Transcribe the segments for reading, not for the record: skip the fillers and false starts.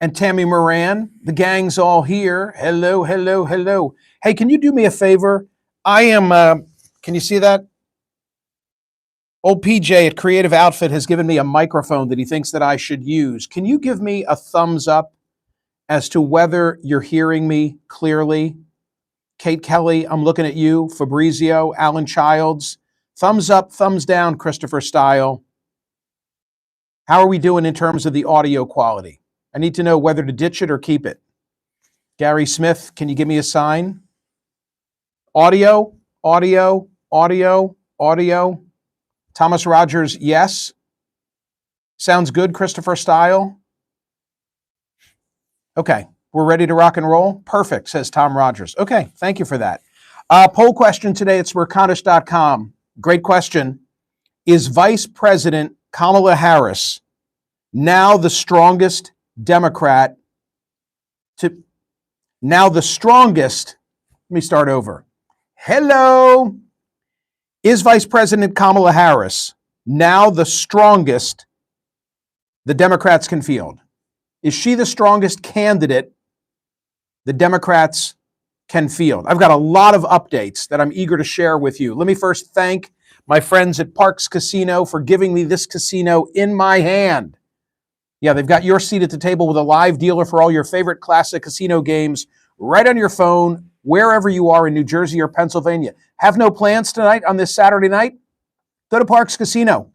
and Tammy Moran. The gang's all here. Hello, hello, hello. Hey, can you do me a favor? I am, can you see that? Old PJ at Creative Outfit has given me a microphone that he thinks that I should use. Can you give me a thumbs up as to whether you're hearing me clearly? Kate Kelly, I'm looking at you. Fabrizio, Alan Childs. Thumbs up, thumbs down, Christopher Style. How are we doing in terms of the audio quality? I need to know whether to ditch it or keep it. Gary Smith, can you give me a sign? Audio, audio, audio, audio. Thomas Rogers, yes. Sounds good, Christopher Style. Okay, we're ready to rock and roll? Perfect, says Tom Rogers. Okay, thank you for that. Poll question today at Smerconish.com. Great question. Is Vice President Kamala Harris now the strongest Democrat let me start over. Hello. Is Vice President Kamala Harris now the strongest the Democrats can field? Is she the strongest candidate the Democrats can field? I've got a lot of updates that I'm eager to share with you. Let me first thank my friends at Parks Casino for giving me this casino in my hand. Yeah, they've got your seat at the table with a live dealer for all your favorite classic casino games right on your phone, wherever you are in New Jersey or Pennsylvania. Have no plans tonight on this Saturday night? Go to Parks Casino.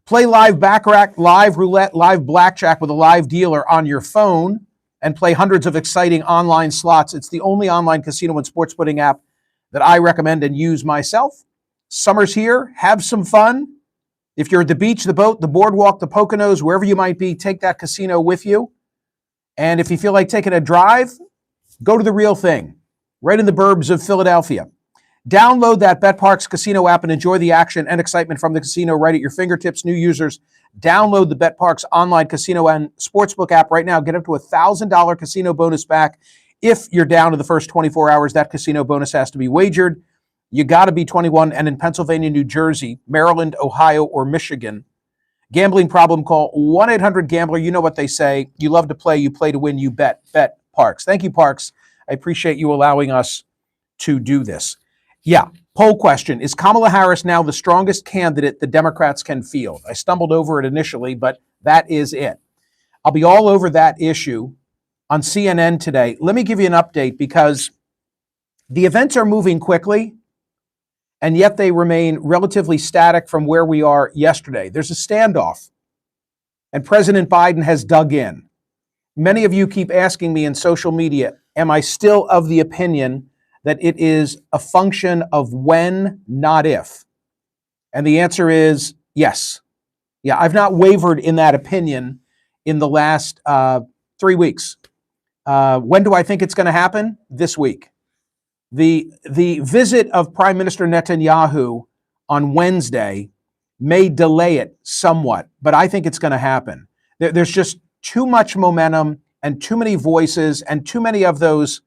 Play live baccarat, live roulette, live blackjack with a live dealer on your phone and play hundreds of exciting online slots. It's the only online casino and sports betting app that I recommend and use myself. Summer's here. Have some fun. If you're at the beach, the boat, the boardwalk, the Poconos, wherever you might be, take that casino with you. And if you feel like taking a drive, go to the real thing, right in the burbs of Philadelphia. Download that BetParks Casino app and enjoy the action and excitement from the casino right at your fingertips. New users, download the BetParks online casino and sportsbook app right now. Get up to $1,000 casino bonus back. If you're down to the first 24 hours, that casino bonus has to be wagered. You got to be 21 and in Pennsylvania, New Jersey, Maryland, Ohio, or Michigan. Gambling problem, call 1-800-GAMBLER. You know what they say. You love to play. You play to win. You bet. Bet Parks. Thank you, Parks. I appreciate you allowing us to do this. Yeah, poll question. Is Kamala Harris now the strongest candidate the Democrats can field? I stumbled over it initially, but that is it. I'll be all over that issue on CNN today. Let me give you an update because the events are moving quickly, and yet they remain relatively static from where we are yesterday. There's a standoff, and President Biden has dug in. Many of you keep asking me in social media, am I still of the opinion that it is a function of when, not if? And the answer is yes. Yeah, I've not wavered in that opinion in the last 3 weeks. When do I think it's going to happen? This week. The visit of Prime Minister Netanyahu on Wednesday may delay it somewhat, but I think it's going to happen. There's just too much momentum and too many voices and too many of those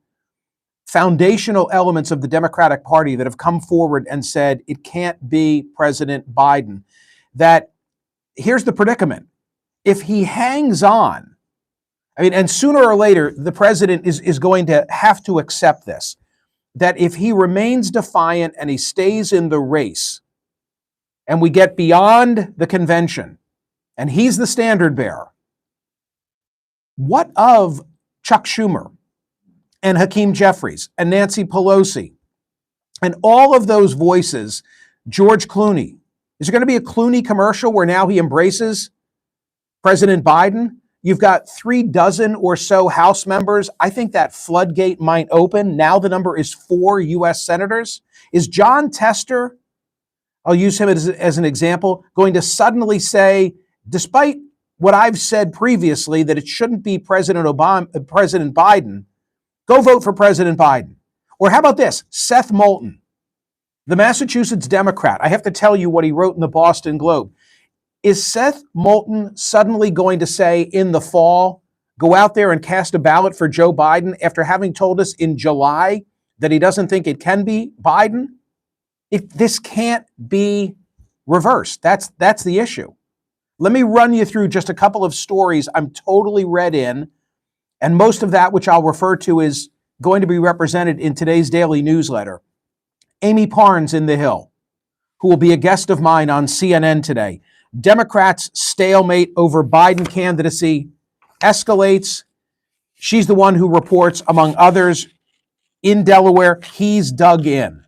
foundational elements of the Democratic Party that have come forward and said it can't be President Biden. That here's the predicament. If he hangs on, and sooner or later, the president is going to have to accept this, that if he remains defiant and he stays in the race and we get beyond the convention and he's the standard bearer, what of Chuck Schumer and Hakeem Jeffries and Nancy Pelosi and all of those voices, George Clooney? Is there going to be a Clooney commercial where now he embraces President Biden? You've got 36 or so House members. I think that floodgate might open. Now the number is 4 U.S. senators. Is John Tester, I'll use him as an example, going to suddenly say, despite what I've said previously, that it shouldn't be President Biden, go vote for President Biden? Or how about this? Seth Moulton, the Massachusetts Democrat. I have to tell you what he wrote in the Boston Globe. Is Seth Moulton suddenly going to say in the fall, go out there and cast a ballot for Joe Biden after having told us in July that he doesn't think it can be Biden? This can't be reversed. That's the issue. Let me run you through just a couple of stories I'm totally read in And most of that, which I'll refer to, is going to be represented in today's daily newsletter. Amy Parnes in the Hill, who will be a guest of mine on CNN today. Democrats' stalemate over Biden candidacy escalates. She's the one who reports, among others, in Delaware, he's dug in.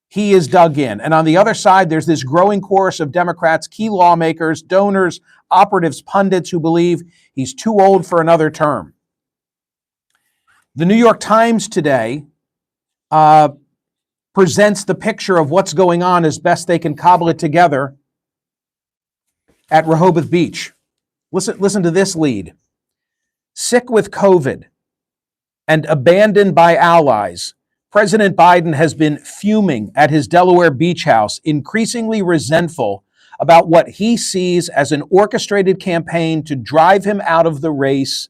He is dug in. And on the other side, there's this growing chorus of Democrats, key lawmakers, donors, operatives, pundits who believe he's too old for another term. The New York Times today presents the picture of what's going on as best they can cobble it together at Rehoboth Beach. Listen to this lead. Sick with COVID and abandoned by allies, President Biden has been fuming at his Delaware beach house, increasingly resentful about what he sees as an orchestrated campaign to drive him out of the race,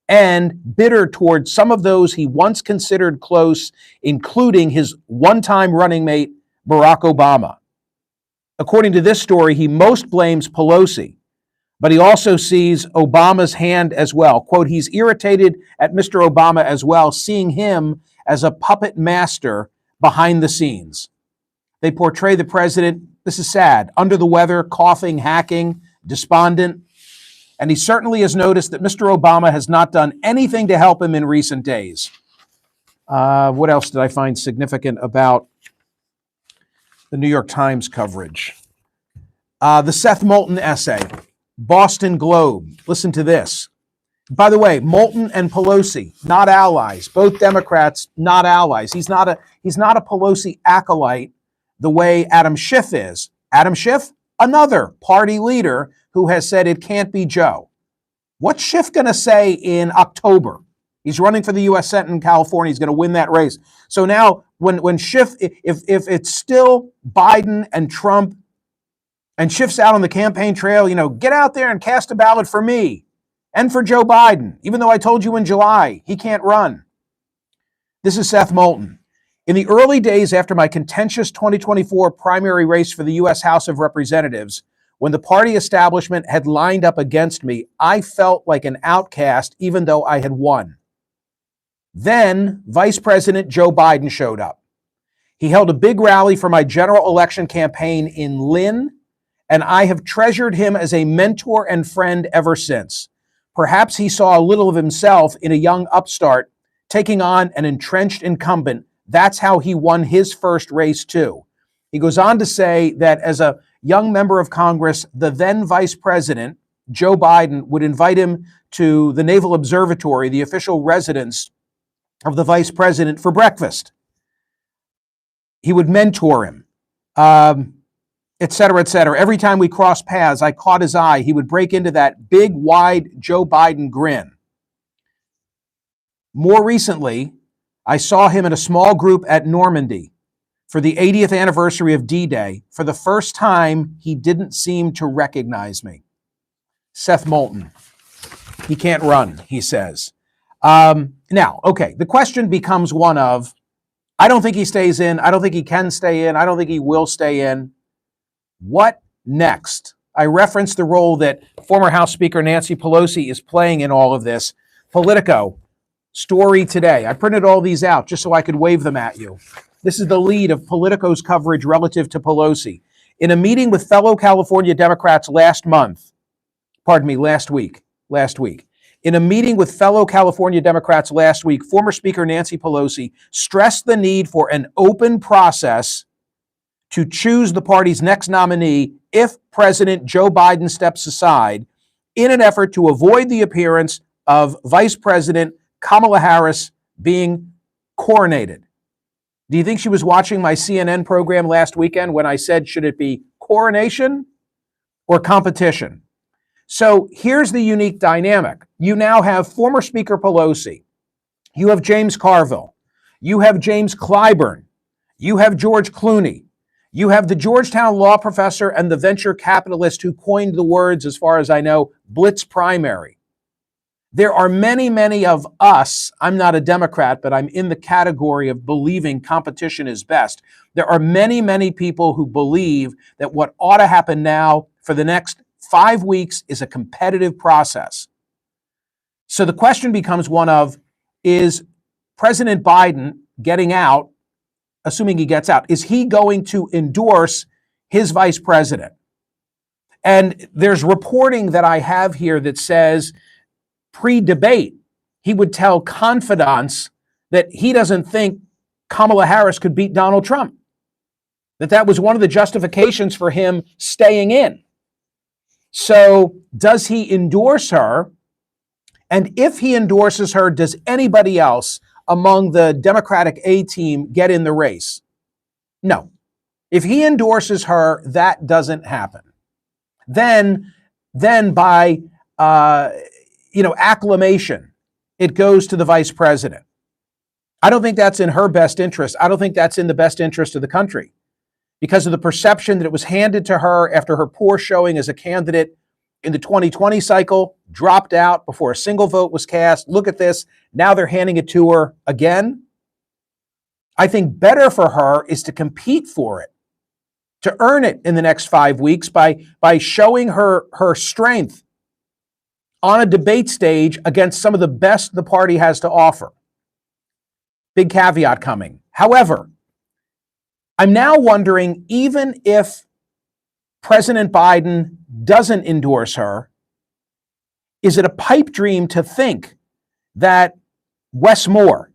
and bitter towards some of those he once considered close, including his one-time running mate, Barack Obama. According to this story, he most blames Pelosi, but he also sees Obama's hand as well. Quote, he's irritated at Mr. Obama as well, seeing him as a puppet master behind the scenes. They portray the president, this is sad, under the weather, coughing, hacking, despondent. And he certainly has noticed that Mr. Obama has not done anything to help him in recent days. What else did I find significant about the New York Times coverage? The Seth Moulton essay, Boston Globe. Listen to this. By the way, Moulton and Pelosi, not allies. Both Democrats, not allies. He's not a Pelosi acolyte the way Adam Schiff is. Adam Schiff, another party leader who has said it can't be Joe. What's Schiff going to say in October? He's running for the U.S. Senate in California. He's going to win that race. So now when Schiff, if it's still Biden and Trump and Schiff's out on the campaign trail, get out there and cast a ballot for me and for Joe Biden, even though I told you in July he can't run. This is Seth Moulton. In the early days after my contentious 2024 primary race for the U.S. House of Representatives, when the party establishment had lined up against me, I felt like an outcast even though I had won. Then Vice President Joe Biden showed up. He held a big rally for my general election campaign in Lynn, and I have treasured him as a mentor and friend ever since. Perhaps he saw a little of himself in a young upstart taking on an entrenched incumbent. That's how he won his first race too. He goes on to say that as a young member of Congress, the then Vice President, Joe Biden, would invite him to the Naval Observatory, the official residence of the Vice President, for breakfast. He would mentor him, et cetera, et cetera. Every time we crossed paths, I caught his eye. He would break into that big, wide Joe Biden grin. More recently, I saw him in a small group at Normandy for the 80th anniversary of D-Day. For the first time, he didn't seem to recognize me. Seth Moulton. He can't run, he says. Now, okay, the question becomes one of, I don't think he stays in. I don't think he can stay in. I don't think he will stay in. What next? I referenced the role that former House Speaker Nancy Pelosi is playing in all of this. Politico, story today. I printed all these out just so I could wave them at you. This is the lead of Politico's coverage relative to Pelosi. In a meeting with fellow California Democrats last week. In a meeting with fellow California Democrats last week, former Speaker Nancy Pelosi stressed the need for an open process to choose the party's next nominee if President Joe Biden steps aside, in an effort to avoid the appearance of Vice President Kamala Harris being coronated. Do you think she was watching my CNN program last weekend when I said, should it be coronation or competition? So here's the unique dynamic. You now have former Speaker Pelosi. You have James Carville. You have James Clyburn. You have George Clooney. You have the Georgetown law professor and the venture capitalist who coined the words, as far as I know, blitz primary. There are many, many of us. I'm not a Democrat, but I'm in the category of believing competition is best. There are many, many people who believe that what ought to happen now for the next 5 weeks is a competitive process. So the question becomes one of, is President Biden getting out, assuming he gets out, is he going to endorse his vice president? And there's reporting that I have here that says pre-debate, he would tell confidants that he doesn't think Kamala Harris could beat Donald Trump, that was one of the justifications for him staying in. So does he endorse her? And if he endorses her, does anybody else among the Democratic A team get in the race? No. If he endorses her, that doesn't happen. Then by acclamation, it goes to the vice president. I don't think that's in her best interest. I don't think that's in the best interest of the country, because of the perception that it was handed to her after her poor showing as a candidate in the 2020 cycle, dropped out before a single vote was cast. Look at this. Now they're handing it to her again. I think better for her is to compete for it, to earn it in the next 5 weeks by showing her strength on a debate stage against some of the best the party has to offer. Big caveat coming. However, I'm now wondering, even if President Biden doesn't endorse her, is it a pipe dream to think that Wes Moore,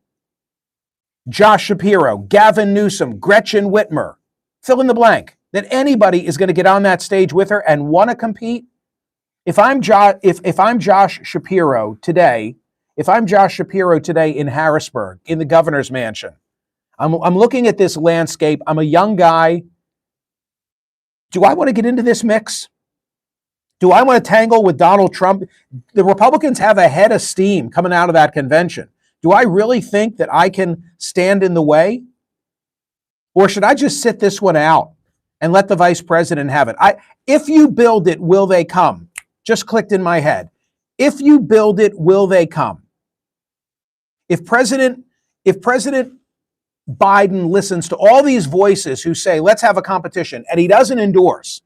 Josh Shapiro, Gavin Newsom, Gretchen Whitmer, fill in the blank, that anybody is going to get on that stage with her and want to compete? If I'm Josh Shapiro today in Harrisburg, in the governor's mansion, I'm looking at this landscape. I'm a young guy. Do I want to get into this mix? Do I want to tangle with Donald Trump? The Republicans have a head of steam coming out of that convention. Do I really think that I can stand in the way? Or should I just sit this one out and let the vice president have it? If you build it, will they come? Just clicked in my head. If you build it, will they come? If President Biden listens to all these voices who say, let's have a competition, and he doesn't endorse,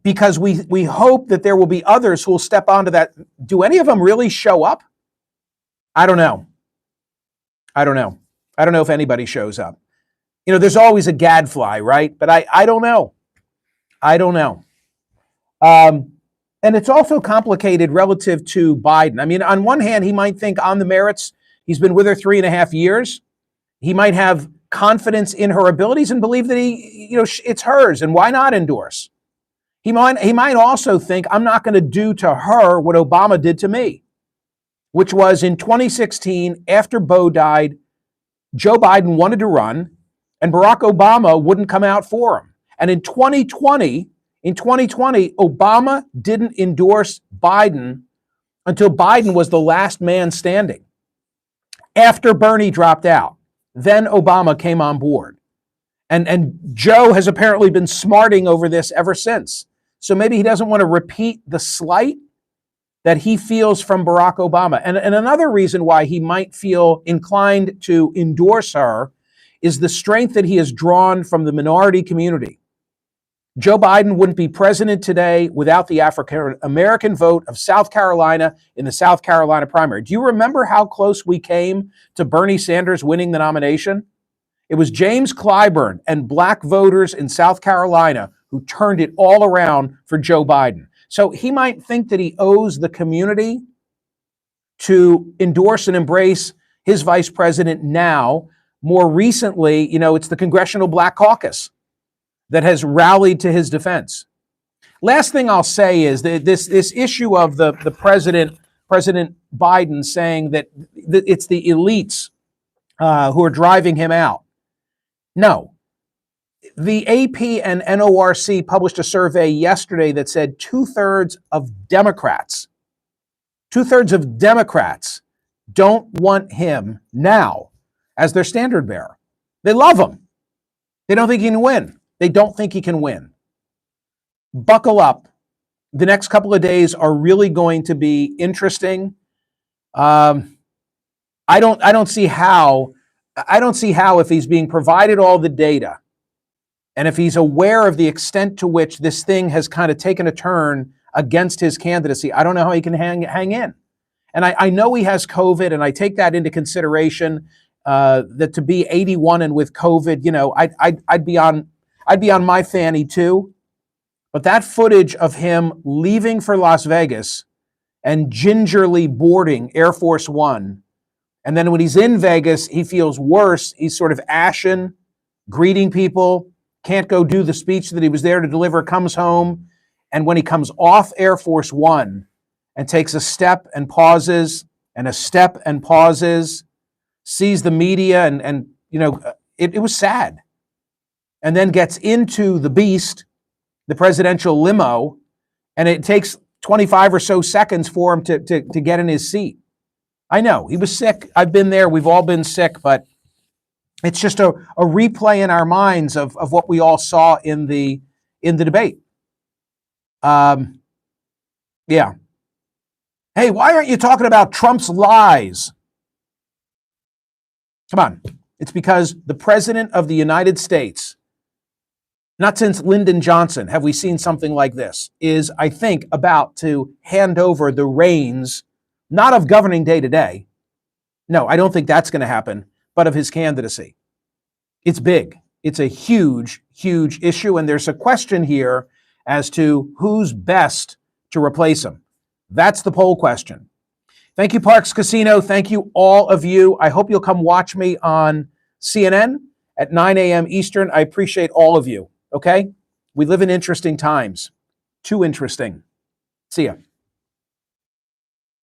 because we hope that there will be others who will step onto that, do any of them really show up? I don't know. I don't know if anybody shows up. There's always a gadfly, right? But I don't know. And it's also complicated relative to Biden. I mean, on one hand, he might think on the merits, he's been with her 3.5 years. He might have confidence in her abilities and believe that it's hers, and why not endorse? He might also think, I'm not going to do to her what Obama did to me, which was in 2016, after Beau died, Joe Biden wanted to run, and Barack Obama wouldn't come out for him. And in 2020, Obama didn't endorse Biden until Biden was the last man standing. After Bernie dropped out, then Obama came on board. And Joe has apparently been smarting over this ever since. So maybe he doesn't want to repeat the slight that he feels from Barack Obama. And another reason why he might feel inclined to endorse her is the strength that he has drawn from the minority community. Joe Biden wouldn't be president today without the African American vote of South Carolina in the South Carolina primary. Do you remember how close we came to Bernie Sanders winning the nomination? It was James Clyburn and black voters in South Carolina who turned it all around for Joe Biden. So he might think that he owes the community to endorse and embrace his vice president now. More recently, it's the Congressional Black Caucus that has rallied to his defense. Last thing I'll say is that this issue of the President Biden saying that it's the elites who are driving him out. No. The AP and NORC published a survey yesterday that said two-thirds of Democrats don't want him now as their standard bearer. They love him. They don't think he can win. They don't think he can win. Buckle up. The next couple of days are really going to be interesting. I don't see how if he's being provided all the data and if he's aware of the extent to which this thing has kind of taken a turn against his candidacy. I don't know how he can hang in. And I know he has COVID, and I take that into consideration. That to be 81 and with COVID, I'd be on my fanny too. But that footage of him leaving for Las Vegas and gingerly boarding Air Force One, and then when he's in Vegas, he feels worse. He's sort of ashen, greeting people, can't go do the speech that he was there to deliver, comes home, and when he comes off Air Force One and takes a step and pauses, and a step and pauses, sees the media, and it was sad. And then gets into the beast, the presidential limo, and it takes 25 or so seconds for him to get in his seat. I know, he was sick. I've been there. We've all been sick, but it's just a replay in our minds of what we all saw in the debate. Yeah. Hey, why aren't you talking about Trump's lies? Come on. It's because the President of the United States, not since Lyndon Johnson have we seen something like this, is, I think, about to hand over the reins, not of governing day to day. No, I don't think that's going to happen, but of his candidacy. It's big. It's a huge, huge issue. And there's a question here as to who's best to replace him. That's the poll question. Thank you, Parks Casino. Thank you, all of you. I hope you'll come watch me on CNN at 9 a.m. Eastern. I appreciate all of you. Okay? We live in interesting times. Too interesting. See ya.